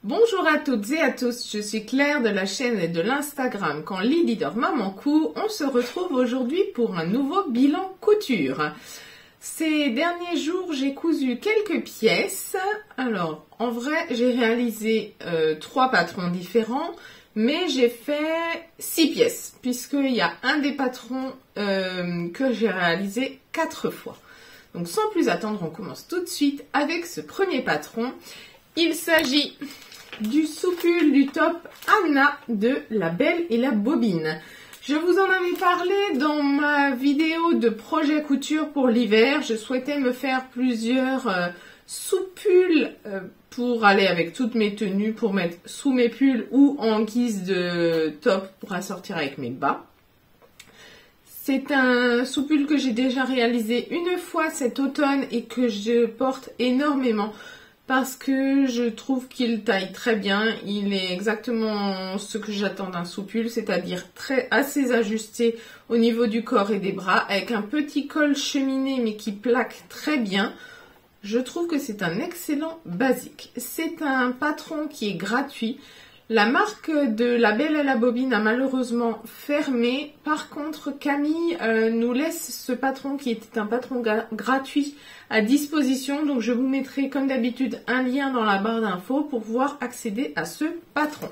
Bonjour à toutes et à tous, je suis Claire de la chaîne et de l'Instagram Quand Lily dort maman coud. On se retrouve aujourd'hui pour un nouveau bilan couture. Ces derniers jours, j'ai cousu quelques pièces. Alors, en vrai, j'ai réalisé 3 patrons différents, mais j'ai fait 6 pièces, puisqu'il y a un des patrons que j'ai réalisé 4 fois. Donc, sans plus attendre, on commence tout de suite avec ce premier patron. Il s'agit du soupule du top Anna de La Belle et la Bobine. Je vous en avais parlé dans ma vidéo de projet couture pour l'hiver. Je souhaitais me faire plusieurs soupules pour aller avec toutes mes tenues, pour mettre sous mes pulls ou en guise de top pour assortir avec mes bas. C'est un soupule que j'ai déjà réalisé une fois cet automne et que je porte énormément parce que je trouve qu'il taille très bien. Il est exactement ce que j'attends d'un soupule, c'est-à-dire assez ajusté au niveau du corps et des bras, avec un petit col cheminé mais qui plaque très bien. Je trouve que c'est un excellent basique. C'est un patron qui est gratuit. La marque de La Belle et la Bobine a malheureusement fermé. Par contre, Camille nous laisse ce patron qui était un patron gratuit à disposition. Donc, je vous mettrai comme d'habitude un lien dans la barre d'infos pour pouvoir accéder à ce patron.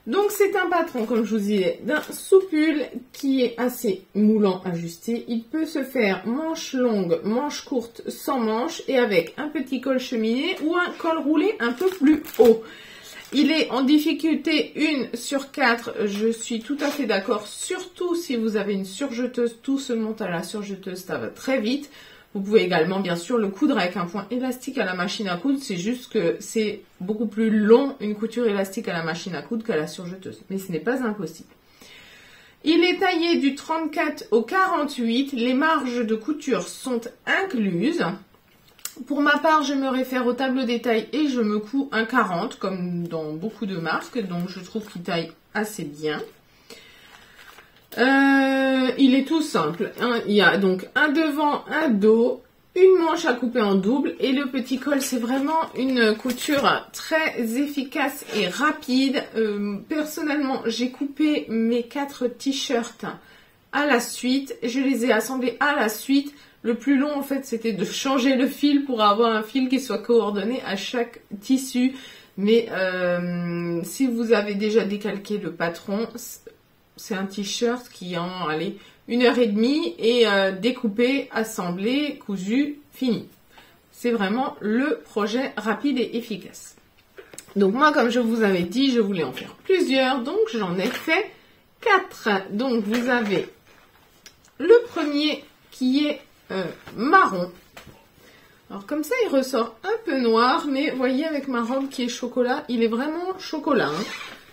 Donc, c'est un patron, comme je vous disais, d'un soupule qui est assez moulant, ajusté. Il peut se faire manche longue, manche courte, sans manche et avec un petit col cheminé ou un col roulé un peu plus haut. Il est en difficulté 1 sur 4, je suis tout à fait d'accord, surtout si vous avez une surjeteuse, tout se monte à la surjeteuse, ça va très vite. Vous pouvez également bien sûr le coudre avec un point élastique à la machine à coudre, c'est juste que c'est beaucoup plus long une couture élastique à la machine à coudre qu'à la surjeteuse, mais ce n'est pas impossible. Il est taillé du 34 au 48, les marges de couture sont incluses. Pour ma part, je me réfère au tableau des tailles et je me couds un 40, comme dans beaucoup de marques, donc je trouve qu'il taille assez bien. Il est tout simple, hein. Il y a donc un devant, un dos, une manche à couper en double et le petit col, c'est vraiment une couture très efficace et rapide. Personnellement, j'ai coupé mes 4 t-shirts à la suite, je les ai assemblés à la suite. Le plus long, en fait, c'était de changer le fil pour avoir un fil qui soit coordonné à chaque tissu. Mais si vous avez déjà décalqué le patron, c'est un t-shirt qui en, allez, 1h30 et découpé, assemblé, cousu, fini. C'est vraiment le projet rapide et efficace. Donc moi, comme je vous avais dit, je voulais en faire plusieurs. Donc j'en ai fait 4. Donc vous avez le premier qui est marron. Alors comme ça il ressort un peu noir, mais voyez avec ma robe qui est chocolat, il est vraiment chocolat, hein.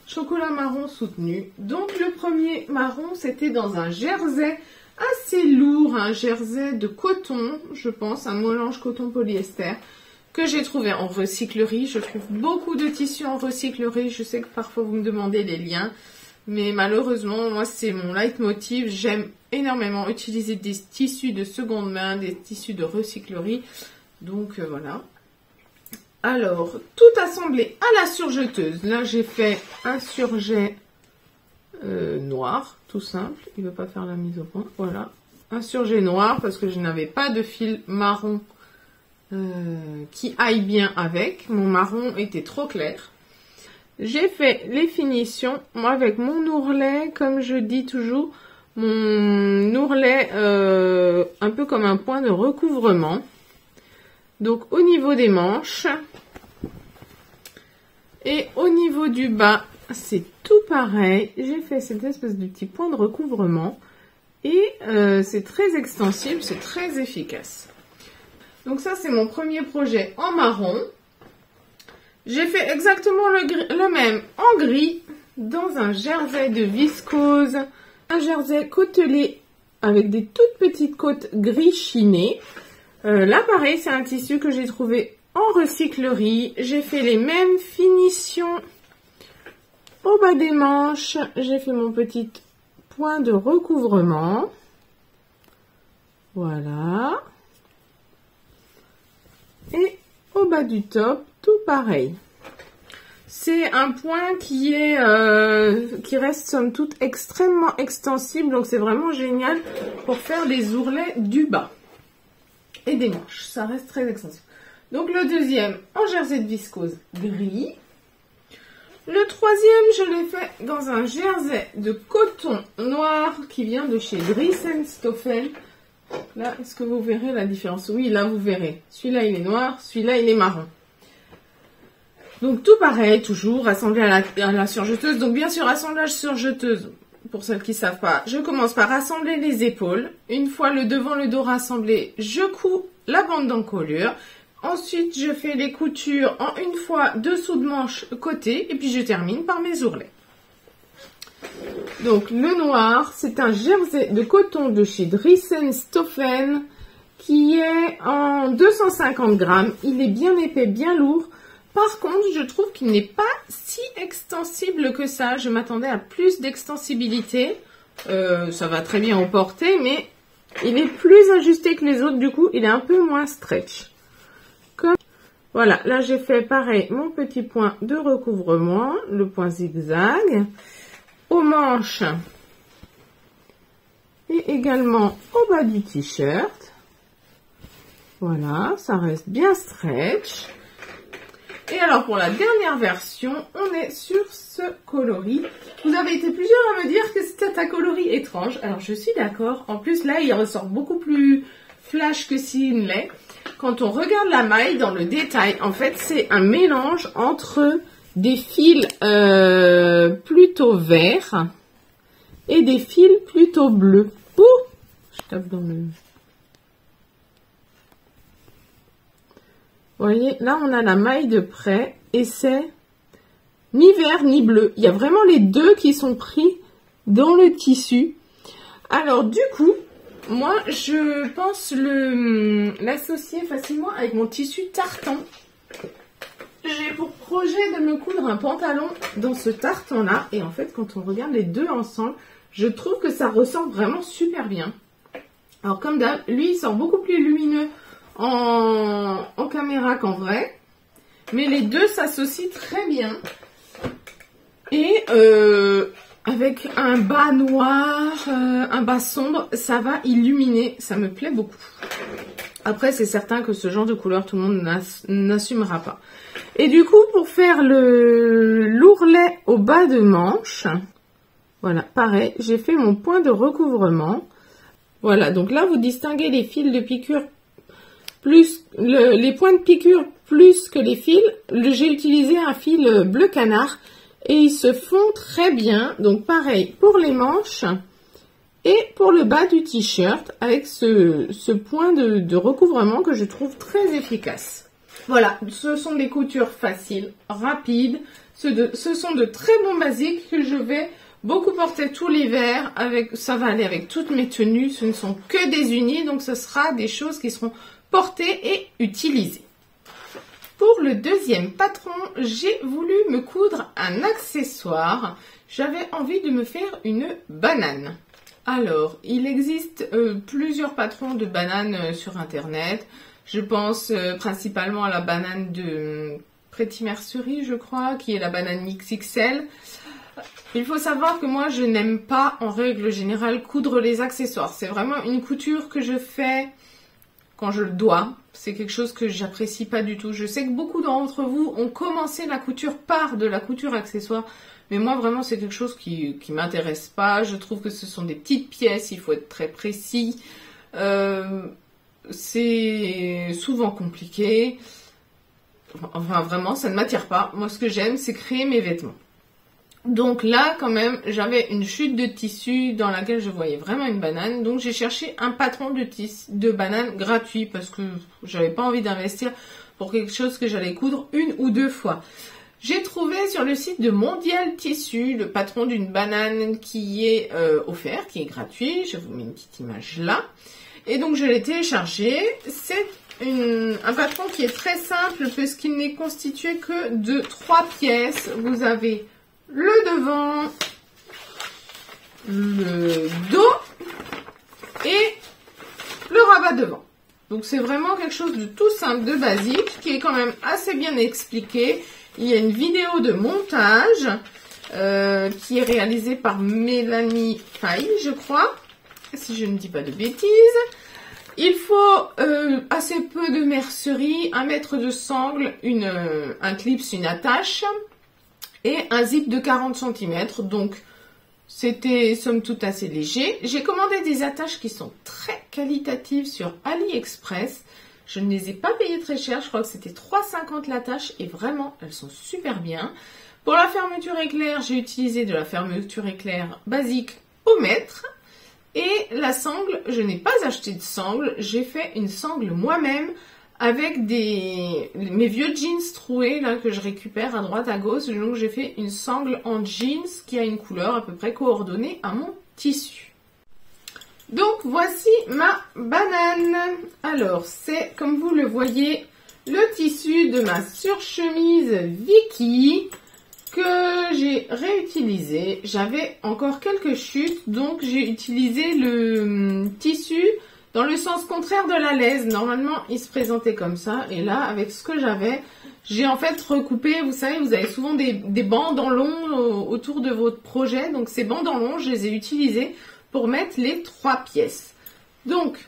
Chocolat marron soutenu. Donc le premier marron, c'était dans un jersey assez lourd, un jersey de coton, je pense, un mélange coton polyester que j'ai trouvé en recyclerie. Je trouve beaucoup de tissus en recyclerie, je sais que parfois vous me demandez les liens, mais malheureusement, moi, c'est mon leitmotiv. J'aime énormément utiliser des tissus de seconde main, des tissus de recyclerie. Donc, voilà. Alors, tout assemblé à la surjeteuse. Là, j'ai fait un surjet noir, tout simple. Il ne veut pas faire la mise au point. Voilà. Un surjet noir parce que je n'avais pas de fil marron qui aille bien avec. Mon marron était trop clair. J'ai fait les finitions, moi avec mon ourlet, comme je dis toujours, mon ourlet un peu comme un point de recouvrement. Donc au niveau des manches et au niveau du bas, c'est tout pareil. J'ai fait cette espèce de petit point de recouvrement et c'est très extensible, c'est très efficace. Donc ça c'est mon premier projet en marron. J'ai fait exactement le même en gris dans un jersey de viscose, un jersey côtelé avec des toutes petites côtes gris chinées. Là pareil, c'est un tissu que j'ai trouvé en recyclerie. J'ai fait les mêmes finitions au bas des manches. J'ai fait mon petit point de recouvrement. Voilà. Et au bas du top, tout pareil. C'est un point qui reste somme toute extrêmement extensible, donc c'est vraiment génial pour faire des ourlets du bas et des manches. Ça reste très extensible. Donc le deuxième en jersey de viscose gris. Le troisième, je l'ai fait dans un jersey de coton noir qui vient de chez Dries & Stoffel. Là, est-ce que vous verrez la différence? Oui, là vous verrez. Celui-là il est noir, celui-là il est marron. Donc tout pareil, toujours assemblé à la surjeteuse. Donc bien sûr, assemblage surjeteuse, pour celles qui ne savent pas, je commence par assembler les épaules. Une fois le devant, le dos rassemblé, je couds la bande d'encolure. Ensuite, je fais les coutures en une fois dessous de manche côté et puis je termine par mes ourlets. Donc le noir, c'est un jersey de coton de chez Dries & Stoffel qui est en 250 grammes. Il est bien épais, bien lourd. Par contre, je trouve qu'il n'est pas si extensible que ça. Je m'attendais à plus d'extensibilité. Ça va très bien au porté, mais il est plus ajusté que les autres. Du coup, il est un peu moins stretch. Voilà, là j'ai fait pareil, mon petit point de recouvrement, le point zigzag, aux manches et également au bas du t-shirt. Voilà, ça reste bien stretch. Et alors pour la dernière version, on est sur ce coloris. Vous avez été plusieurs à me dire que c'était un coloris étrange. Alors je suis d'accord. En plus là, il ressort beaucoup plus flash que s'il l'est. Quand on regarde la maille dans le détail, en fait c'est un mélange entre des fils plutôt verts et des fils plutôt bleus. Ouh, je tape dans le... Vous voyez, là, on a la maille de près et c'est ni vert ni bleu. Il y a vraiment les deux qui sont pris dans le tissu. Alors, du coup, moi, je pense l'associer facilement avec mon tissu tartan. J'ai pour projet de me coudre un pantalon dans ce tartan-là. Et en fait, quand on regarde les deux ensemble, je trouve que ça ressort vraiment super bien. Alors, comme d'hab, lui, il sort beaucoup plus lumineux en caméra qu'en vrai, mais les deux s'associent très bien et avec un bas noir, un bas sombre, ça va illuminer, ça me plaît beaucoup. Après c'est certain que ce genre de couleur tout le monde n'assumera pas. Et du coup pour faire l'ourlet au bas de manche, voilà pareil, j'ai fait mon point de recouvrement. Voilà, donc là vous distinguez les fils de piqûre plus les points de piqûre plus que les fils. J'ai utilisé un fil bleu canard et ils se font très bien. Donc pareil pour les manches et pour le bas du t-shirt avec ce point de recouvrement que je trouve très efficace. Voilà, ce sont des coutures faciles, rapides. Ce sont de très bons basiques que je vais beaucoup porter tout l'hiver. Ça va aller avec toutes mes tenues. Ce ne sont que des unis, donc ce sera des choses qui seront portées et utilisées. Pour le deuxième patron, j'ai voulu me coudre un accessoire. J'avais envie de me faire une banane. Alors, il existe plusieurs patrons de bananes sur internet. Je pense principalement à la banane de Pretty Mercerie, je crois, qui est la banane XXL. Il faut savoir que moi, je n'aime pas, en règle générale, coudre les accessoires. C'est vraiment une couture que je fais quand je le dois. C'est quelque chose que j'apprécie pas du tout. Je sais que beaucoup d'entre vous ont commencé la couture par de la couture accessoire. Mais moi, vraiment, c'est quelque chose qui m'intéresse pas. Je trouve que ce sont des petites pièces. Il faut être très précis. C'est souvent compliqué. Enfin, vraiment, ça ne m'attire pas. Moi, ce que j'aime, c'est créer mes vêtements. Donc là, quand même, j'avais une chute de tissu dans laquelle je voyais vraiment une banane. Donc j'ai cherché un patron de banane gratuit parce que j'avais pas envie d'investir pour quelque chose que j'allais coudre une ou deux fois. J'ai trouvé sur le site de Mondial Tissu le patron d'une banane qui est offert, qui est gratuit. Je vous mets une petite image là. Et donc je l'ai téléchargé. C'est un patron qui est très simple puisqu'il n'est constitué que de 3 pièces. Vous avez le devant, le dos et le rabat devant. Donc c'est vraiment quelque chose de tout simple, de basique, qui est quand même assez bien expliqué. il y a une vidéo de montage qui est réalisée par Mélanie Faye, je crois, si je ne dis pas de bêtises. Il faut assez peu de mercerie, 1 mètre de sangle, un clips, une attache et un zip de 40 cm. Donc, c'était somme toute assez léger. J'ai commandé des attaches qui sont très qualitatives sur AliExpress. Je ne les ai pas payées très cher. Je crois que c'était 3,50 l'attache et vraiment, elles sont super bien. Pour la fermeture éclair, j'ai utilisé de la fermeture éclair basique au mètre. Et la sangle, je n'ai pas acheté de sangle. J'ai fait une sangle moi-même avec mes vieux jeans troués là que je récupère à droite à gauche. Donc j'ai fait une sangle en jeans qui a une couleur à peu près coordonnée à mon tissu. Donc voici ma banane. Alors c'est, comme vous le voyez, le tissu de ma surchemise Vicky que j'ai réutilisé. J'avais encore quelques chutes, donc j'ai utilisé le tissu dans le sens contraire de la laise. Normalement, il se présentait comme ça. Et là, avec ce que j'avais, j'ai en fait recoupé. Vous savez, vous avez souvent des bandes en long autour de votre projet. Donc, ces bandes en long, je les ai utilisées pour mettre les 3 pièces. Donc,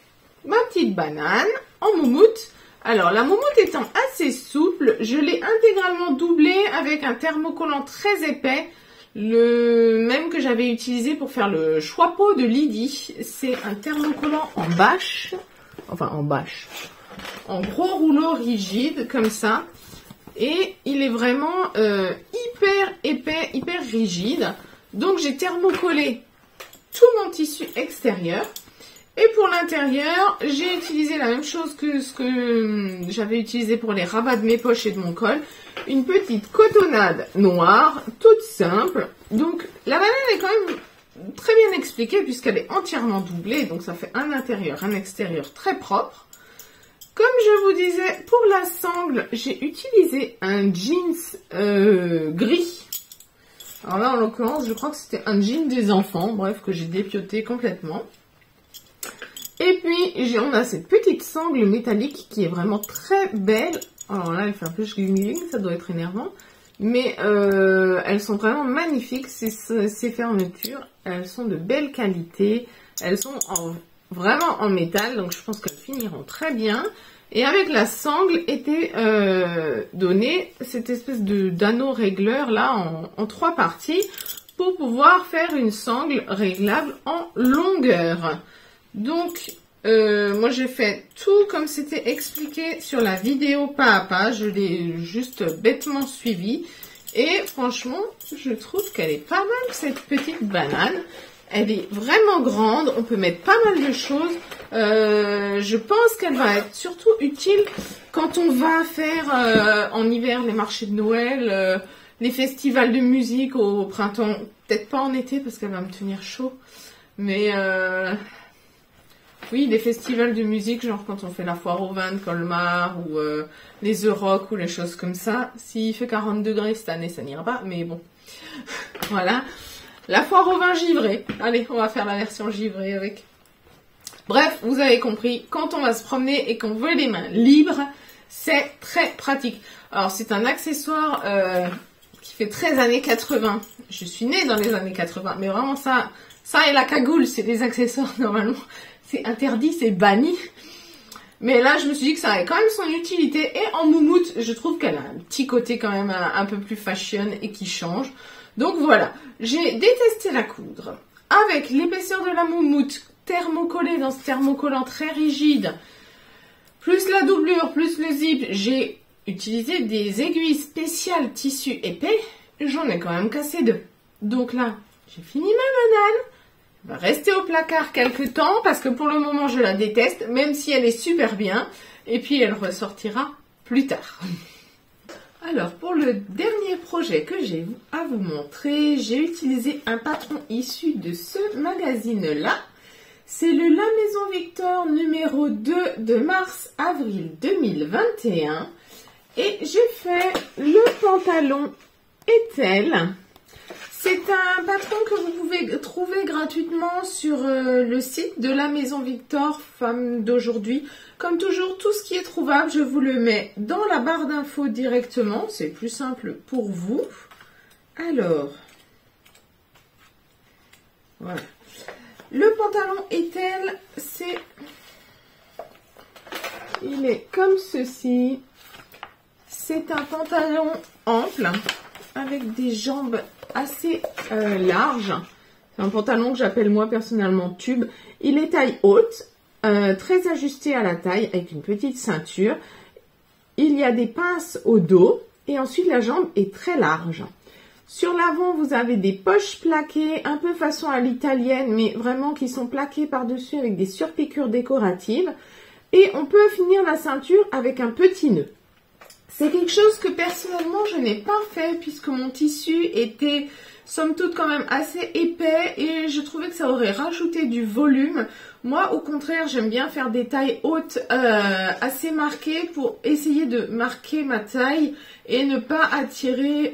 ma petite banane en moumoute. Alors, la moumoute étant assez souple, je l'ai intégralement doublée avec un thermocollant très épais. Le même que j'avais utilisé pour faire le choix-peau de Lydie. C'est un thermocollant en bâche. Enfin, en bâche. En gros rouleau rigide, comme ça. Et il est vraiment hyper épais, hyper rigide. Donc, j'ai thermocollé tout mon tissu extérieur. Et pour l'intérieur, j'ai utilisé la même chose que ce que j'avais utilisé pour les rabats de mes poches et de mon col. Une petite cotonnade noire, toute simple. Donc, la banane est quand même très bien expliquée puisqu'elle est entièrement doublée. Donc, ça fait un intérieur, un extérieur très propre. Comme je vous disais, pour la sangle, j'ai utilisé un jeans gris. Alors là, en l'occurrence, je crois que c'était un jean des enfants. Bref, que j'ai dépioté complètement. Et puis, on a cette petite sangle métallique qui est vraiment très belle. Alors là, elle fait un peu gling, ça doit être énervant. Mais elles sont vraiment magnifiques, ces fermetures. Elles sont de belle qualité. Elles sont vraiment en métal, donc je pense qu'elles finiront très bien. Et avec la sangle était donné cette espèce d'anneau régleur là en 3 parties pour pouvoir faire une sangle réglable en longueur. Donc, moi j'ai fait tout comme c'était expliqué sur la vidéo pas à pas. Je l'ai juste bêtement suivi. Et franchement, je trouve qu'elle est pas mal cette petite banane. Elle est vraiment grande. On peut mettre pas mal de choses. Je pense qu'elle va être surtout utile quand on va faire en hiver les marchés de Noël, les festivals de musique au printemps. Peut-être pas en été parce qu'elle va me tenir chaud. Mais... oui, des festivals de musique, genre quand on fait la foire au vin de Colmar ou les Euroc ou les choses comme ça. S'il fait 40 degrés cette année, ça n'ira pas, mais bon. Voilà. La foire au vin givré. Allez, on va faire la version givrée avec. Bref, vous avez compris, quand on va se promener et qu'on veut les mains libres, c'est très pratique. Alors, c'est un accessoire qui fait très années 80. Je suis née dans les années 80, mais vraiment ça et la cagoule, c'est des accessoires normalement. C'est interdit, c'est banni. Mais là, je me suis dit que ça avait quand même son utilité. Et en moumoute, je trouve qu'elle a un petit côté quand même un peu plus fashion et qui change. Donc voilà, j'ai détesté la coudre. Avec l'épaisseur de la moumoute thermocollée dans ce thermocollant très rigide, plus la doublure, plus le zip, j'ai utilisé des aiguilles spéciales tissu épais. J'en ai quand même cassé 2. Donc là, j'ai fini ma banane. Va rester au placard quelques temps parce que pour le moment je la déteste, même si elle est super bien, et puis elle ressortira plus tard. Alors pour le dernier projet que j'ai à vous montrer, j'ai utilisé un patron issu de ce magazine là. C'est le La Maison Victor numéro 2 de mars-avril 2021 et j'ai fait le pantalon Ethel. C'est un patron que vous pouvez trouver gratuitement sur le site de la Maison Victor, Femmes d'aujourd'hui. Comme toujours, tout ce qui est trouvable, je vous le mets dans la barre d'infos directement. C'est plus simple pour vous. Alors, voilà. Le pantalon Etel, il est comme ceci. C'est un pantalon ample avec des jambes assez larges. C'est un pantalon que j'appelle moi personnellement tube. Il est taille haute, très ajusté à la taille avec une petite ceinture. Il y a des pinces au dos et ensuite la jambe est très large. Sur l'avant, vous avez des poches plaquées, un peu façon à l'italienne, mais vraiment qui sont plaquées par-dessus avec des surpiqûres décoratives. Et on peut finir la ceinture avec un petit nœud. C'est quelque chose que personnellement, je n'ai pas fait puisque mon tissu était, somme toute, quand même assez épais et je trouvais que ça aurait rajouté du volume. Moi, au contraire, j'aime bien faire des tailles hautes assez marquées pour essayer de marquer ma taille et ne pas attirer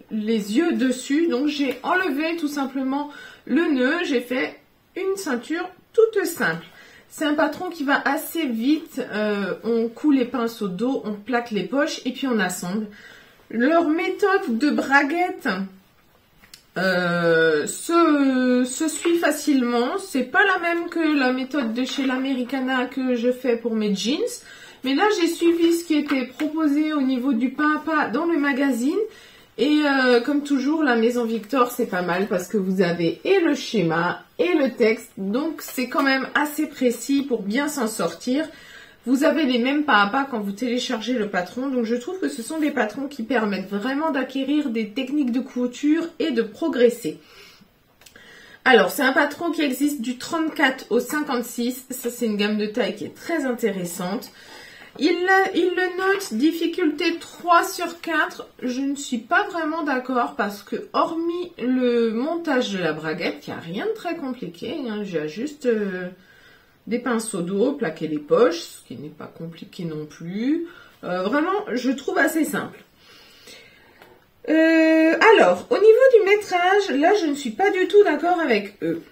les yeux dessus. Donc, j'ai enlevé tout simplement le nœud. J'ai fait une ceinture toute simple. C'est un patron qui va assez vite. On coud les pinces au dos, on plaque les poches et puis on assemble. Leur méthode de braguette se suit facilement. C'est pas la même que la méthode de chez l'Americana que je fais pour mes jeans. Mais là, j'ai suivi ce qui était proposé au niveau du pas à pas dans le magazine. Et comme toujours, la Maison Victor, c'est pas mal parce que vous avez et le schéma et le texte. Donc, c'est quand même assez précis pour bien s'en sortir. Vous avez les mêmes pas à pas quand vous téléchargez le patron. Donc, je trouve que ce sont des patrons qui permettent vraiment d'acquérir des techniques de couture et de progresser. Alors, c'est un patron qui existe du 34 au 56. Ça, c'est une gamme de taille qui est très intéressante. Il le note difficulté 3 sur 4. Je ne suis pas vraiment d'accord parce que hormis le montage de la braguette, il n'y a rien de très compliqué. Hein, j'ai juste des pinces au dos, plaquer les poches, ce qui n'est pas compliqué non plus. Vraiment, je trouve assez simple. Alors, au niveau du métrage, là, je ne suis pas du tout d'accord avec eux.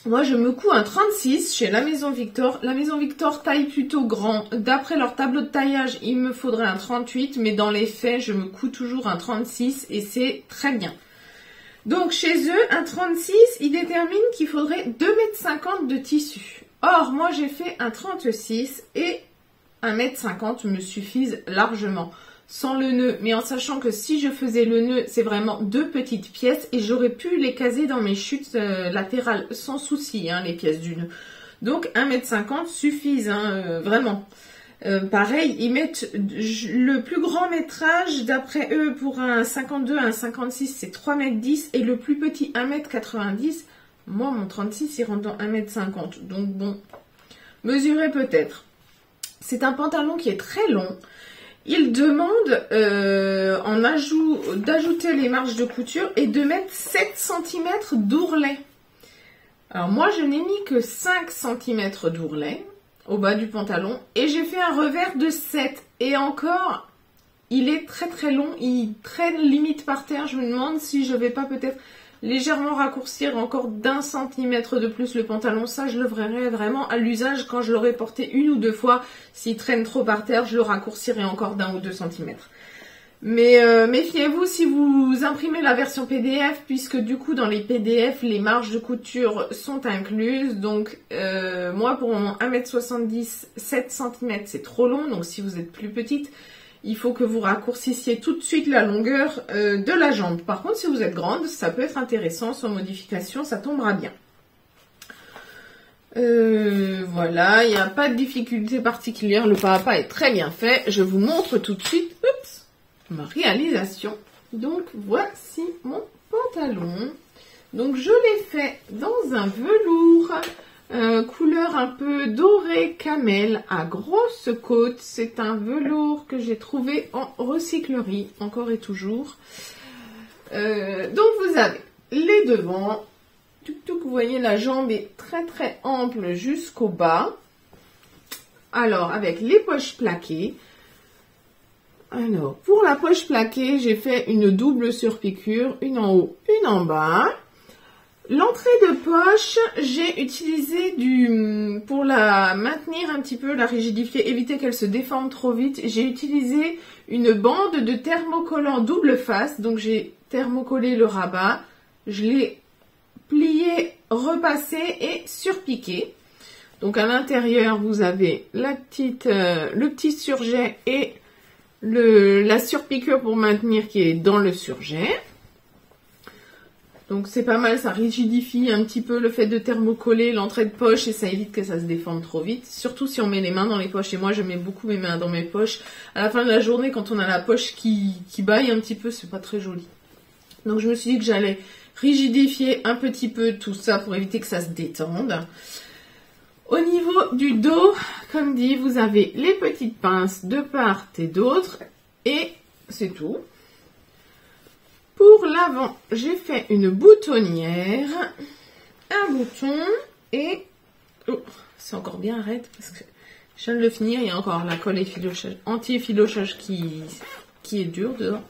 Moi, je me couds un 36 chez la Maison Victor. La Maison Victor taille plutôt grand. D'après leur tableau de taillage, il me faudrait un 38. Mais dans les faits, je me couds toujours un 36 et c'est très bien. Donc, chez eux, un 36, ils déterminent qu'il faudrait 2,50 m de tissu. Or, moi, j'ai fait un 36 et 1,50 m me suffisent largement. Sans le nœud, mais en sachant que si je faisais le nœud, c'est vraiment 2 petites pièces et j'aurais pu les caser dans mes chutes latérales sans souci, hein, les pièces du nœud. Donc 1,50 m suffisent, hein, vraiment. Pareil, ils mettent le plus grand métrage, d'après eux, pour un 52, un 56, c'est 3,10 m et le plus petit 1,90 m. Moi, mon 36, il rentre dans 1,50 m. Donc bon, mesurez peut-être. C'est un pantalon qui est très long. Il demande d'ajouter les marges de couture et de mettre 7 cm d'ourlet. Alors moi, je n'ai mis que 5 cm d'ourlet au bas du pantalon et j'ai fait un revers de 7. Et encore, il est très très long, il traîne limite par terre. Je me demande si je vais pas peut-être légèrement raccourcir encore d'1 centimètre de plus le pantalon. Ça, je le verrai vraiment à l'usage quand je l'aurai porté 1 ou 2 fois. S'il traîne trop par terre, je le raccourcirai encore d'1 ou 2 centimètres. Mais méfiez-vous si vous imprimez la version PDF, puisque du coup, dans les PDF, les marges de couture sont incluses. Donc, moi, pour mon 1,70 m, 7 cm, c'est trop long. Donc, si vous êtes plus petite, il faut que vous raccourcissiez tout de suite la longueur de la jambe. Par contre, si vous êtes grande, ça peut être intéressant. Sans modification, ça tombera bien. Voilà, il n'y a pas de difficulté particulière. Le pas à pas est très bien fait. Je vous montre tout de suite ma réalisation. Donc, voici mon pantalon. Donc, je l'ai fait dans un velours. Couleur un peu dorée camel à grosse côte. C'est un velours que j'ai trouvé en recyclerie, encore et toujours. Donc vous avez les devants. Vous voyez, la jambe est très très ample jusqu'au bas. Alors avec les poches plaquées. Alors, pour la poche plaquée, j'ai fait une double surpiqûre, une en haut, une en bas. L'entrée de poche, j'ai utilisé pour la maintenir un petit peu, la rigidifier, éviter qu'elle se déforme trop vite. J'ai utilisé une bande de thermocollant double face. Donc j'ai thermocollé le rabat, je l'ai plié, repassé et surpiqué. Donc à l'intérieur, vous avez le petit surjet et la surpiqûre pour maintenir qui est dans le surjet. Donc c'est pas mal, ça rigidifie un petit peu le fait de thermocoller l'entrée de poche et ça évite que ça se déforme trop vite. Surtout si on met les mains dans les poches. Et moi je mets beaucoup mes mains dans mes poches. À la fin de la journée, quand on a la poche qui baille un petit peu, c'est pas très joli. Donc je me suis dit que j'allais rigidifier un petit peu tout ça pour éviter que ça se détende. Au niveau du dos, comme dit, vous avez les petites pinces de part et d'autre. Et c'est tout. Pour l'avant, j'ai fait une boutonnière, un bouton et... Oh, c'est encore bien raide parce que je viens de le finir. Il y a encore la colle anti-effilochage qui est dure dedans.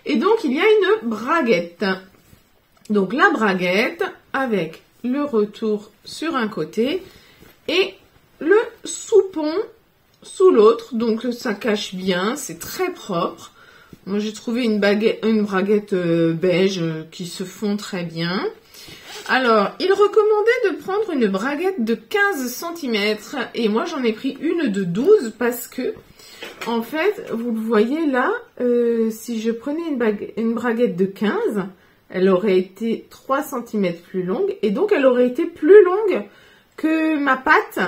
Et donc, il y a une braguette. Donc, la braguette avec le retour sur un côté et le soupon sous l'autre. Donc, ça cache bien, c'est très propre. Moi, j'ai trouvé une braguette beige qui se fond très bien. Alors, il recommandait de prendre une braguette de 15 cm et moi, j'en ai pris une de 12 parce que, en fait, vous le voyez là, si je prenais une braguette de 15, elle aurait été 3 cm plus longue et donc elle aurait été plus longue que ma patte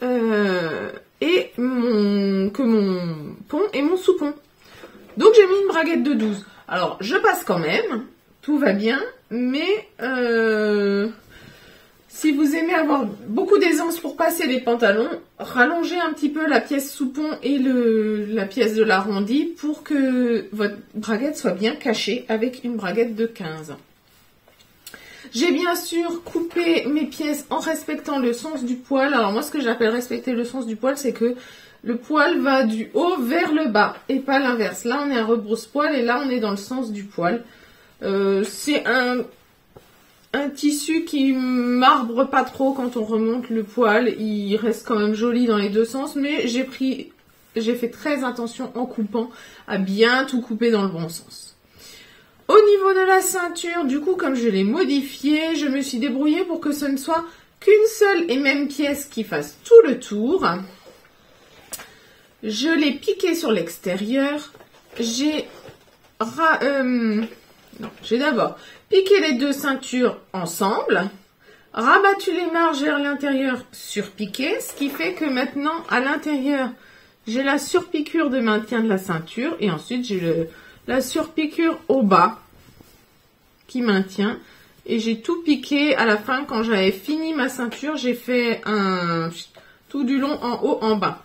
et que mon pont et mon soupon. Donc j'ai mis une braguette de 12. Alors je passe quand même, tout va bien, mais si vous aimez avoir beaucoup d'aisance pour passer les pantalons, rallongez un petit peu la pièce soupon et la pièce de l'arrondi pour que votre braguette soit bien cachée avec une braguette de 15. J'ai bien sûr coupé mes pièces en respectant le sens du poil. Alors moi ce que j'appelle respecter le sens du poil, c'est que le poil va du haut vers le bas et pas l'inverse. Là, on est à rebrousse-poil et là, on est dans le sens du poil. C'est un tissu qui marbre pas trop quand on remonte le poil. Il reste quand même joli dans les deux sens, mais j'ai fait très attention en coupant à bien tout couper dans le bon sens. Au niveau de la ceinture, du coup, comme je l'ai modifiée, je me suis débrouillée pour que ce ne soit qu'une seule et même pièce qui fasse tout le tour. Je l'ai piqué sur l'extérieur. J'ai d'abord piqué les deux ceintures ensemble, rabattu les marges vers l'intérieur, surpiqué, ce qui fait que maintenant, à l'intérieur, j'ai la surpiqûre de maintien de la ceinture et ensuite j'ai la surpiqûre au bas qui maintient. Et j'ai tout piqué à la fin. Quand j'avais fini ma ceinture, j'ai fait un tout du long en haut, en bas.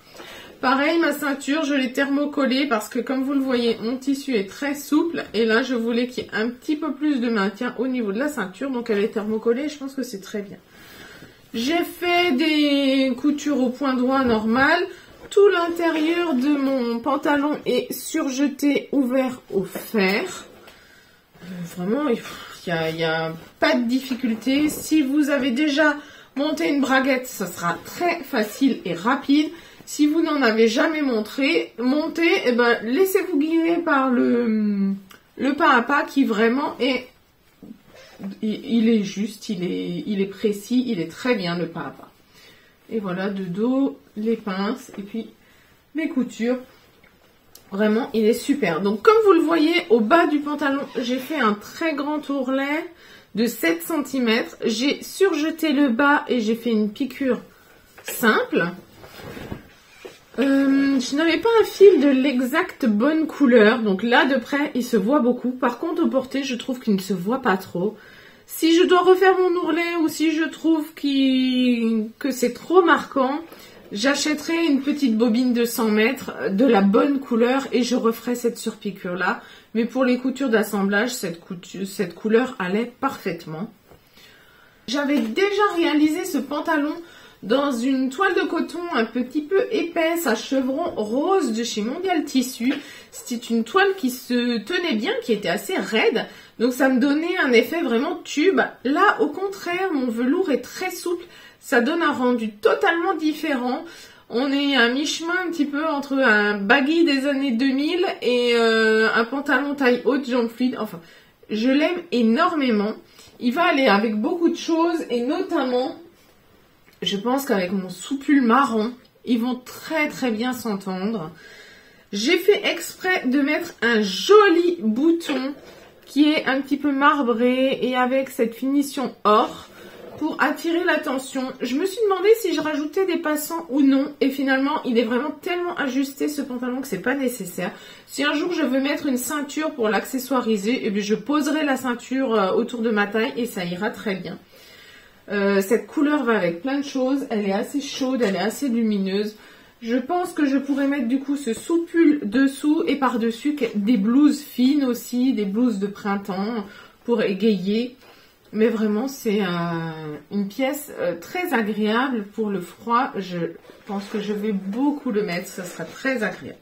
Pareil, ma ceinture, je l'ai thermocollée parce que comme vous le voyez, mon tissu est très souple. Et là, je voulais qu'il y ait un petit peu plus de maintien au niveau de la ceinture. Donc, elle est thermocollée. Je pense que c'est très bien. J'ai fait des coutures au point droit normal. Tout l'intérieur de mon pantalon est surjeté, ouvert au fer. Vraiment, il n'y a pas de difficulté. Si vous avez déjà monté une braguette, ça sera très facile et rapide. Si vous n'en avez jamais monté, eh ben, laissez-vous guider par le pas à pas qui vraiment est... Il est juste, il est précis, il est très bien le pas à pas. Et voilà, de dos, les pinces et puis les coutures. Vraiment, il est super. Donc, comme vous le voyez, au bas du pantalon, j'ai fait un très grand ourlet de 7 cm. J'ai surjeté le bas et j'ai fait une piqûre simple. Je n'avais pas un fil de l'exacte bonne couleur. Donc là, de près, il se voit beaucoup. Par contre, au porté, je trouve qu'il ne se voit pas trop. Si je dois refaire mon ourlet ou si je trouve que c'est trop marquant, j'achèterai une petite bobine de 100 mètres de la bonne couleur et je referai cette surpiqûre-là. Mais pour les coutures d'assemblage, cette couleur allait parfaitement. J'avais déjà réalisé ce pantalon dans une toile de coton un petit peu épaisse à chevron rose de chez Mondial Tissu. C'était une toile qui se tenait bien, qui était assez raide, donc ça me donnait un effet vraiment tube. Là, au contraire, mon velours est très souple, ça donne un rendu totalement différent. On est à mi-chemin un petit peu entre un baggy des années 2000 et un pantalon taille haute, jambe fluide. Enfin, je l'aime énormément. Il va aller avec beaucoup de choses et notamment, je pense qu'avec mon sous-pull marron, ils vont très très bien s'entendre. J'ai fait exprès de mettre un joli bouton qui est un petit peu marbré et avec cette finition or pour attirer l'attention. Je me suis demandé si je rajoutais des passants ou non et finalement il est vraiment tellement ajusté ce pantalon que c'est pas nécessaire. Si un jour je veux mettre une ceinture pour l'accessoiriser, eh bien je poserai la ceinture autour de ma taille et ça ira très bien. Cette couleur va avec plein de choses, elle est assez chaude, elle est assez lumineuse. Je pense que je pourrais mettre du coup ce sous-pull dessous et par-dessus des blouses fines aussi, des blouses de printemps pour égayer. Mais vraiment c'est une pièce très agréable pour le froid. Je pense que je vais beaucoup le mettre, ça sera très agréable.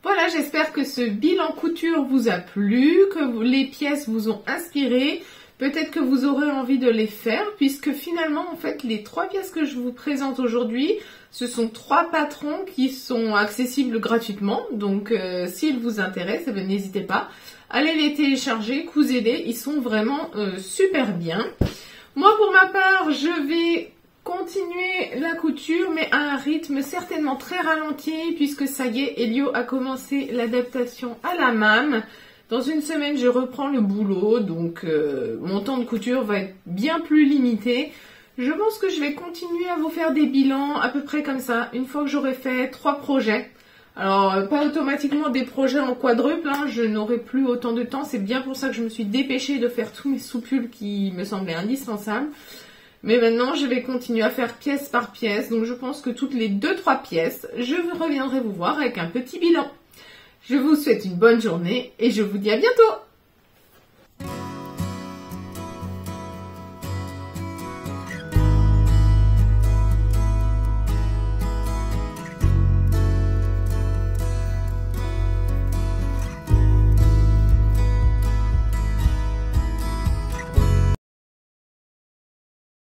Voilà, j'espère que ce bilan couture vous a plu, que les pièces vous ont inspiré. Peut-être que vous aurez envie de les faire, puisque finalement, en fait, les 3 pièces que je vous présente aujourd'hui, ce sont 3 patrons qui sont accessibles gratuitement. Donc, s'ils vous intéressent, eh n'hésitez pas. Allez les télécharger, cousez-les, ils sont vraiment super bien. Moi, pour ma part, je vais continuer la couture, mais à un rythme certainement très ralenti, puisque ça y est, Elio a commencé l'adaptation à la MAM. Dans une semaine, je reprends le boulot, donc mon temps de couture va être bien plus limité. Je pense que je vais continuer à vous faire des bilans à peu près comme ça, une fois que j'aurai fait 3 projets. Alors, pas automatiquement des projets en quadruple, hein, je n'aurai plus autant de temps. C'est bien pour ça que je me suis dépêchée de faire tous mes sous-pulls qui me semblaient indispensables. Mais maintenant, je vais continuer à faire pièce par pièce. Donc, je pense que toutes les 2-3 pièces, je reviendrai vous voir avec un petit bilan. Je vous souhaite une bonne journée et je vous dis à bientôt!